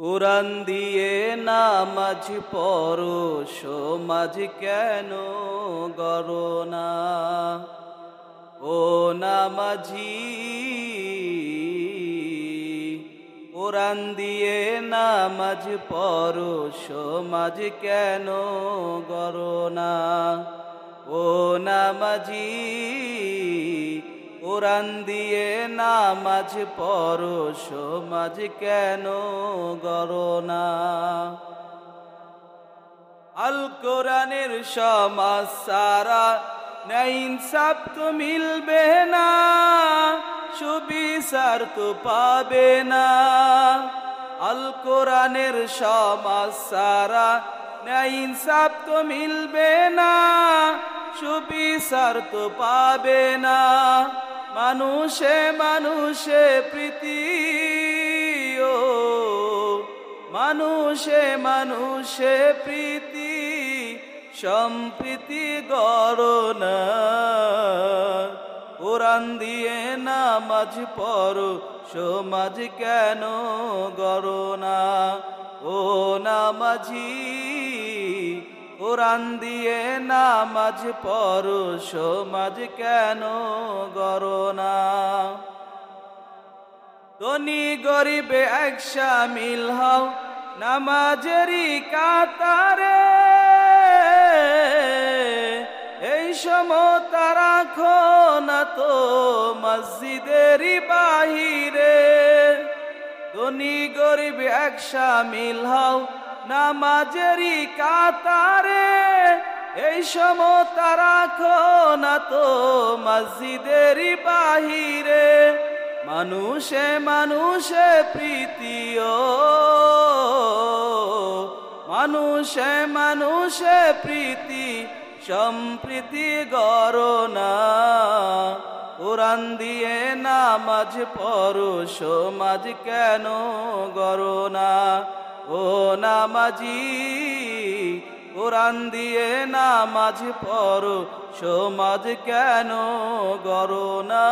কোরআন দিয়ে নামাজ পড়ো সমাজ কেন গড়ো না? ও নামাজি, কোরআন দিয়ে নামাজ পড়ো সমাজ কেন গড়ো না? ও নামাজি, কোরআন দিয়ে নামাজ পড়ো সমাজ কেন গড়ো না? আল কোরআনের সমাজ সারা ন্যায় ইনসাফ তো মিলবে না, সুবিচার তো পাবে না। আল কোরআনের সমাজ সারা ন্যায় ইনসাফ তো মিলবে না, সুবিচার তো পাবে না। মানুষে মানুষে প্রীতি, ও মানুষে মানুষে প্রীতি সম্প্রীতি গড়ো না। কোরআন দিয়ে নামাজ পড়ো সমাজ কেন গড়ো না? ও নামাজি, কোরআন দিয়ে নামাজ পড়ো সমাজ কেন গড়ো না? ধনী গরিবে এক শামিল হও নামাজেরই কাতারে, এই সমতা রাখো না তো মসজিদেরই বাহিরে। ধনী গরিব এক শামিল হও নামাজেরই কাতারে, এই সমতা রাখো না তো মসজিদেরই বাহিরে। মানুষে মানুষে প্রীতি, ও মানুষে মানুষে প্রীতি সম্প্রীতি গড়ো না। কোরআন দিয়ে নামাজ পড়ো সমাজ কেন গড়ো না? ও নামাজি, কোরআন দিয়ে নামাজ পড়ো সমাজ কেন গড়ো না?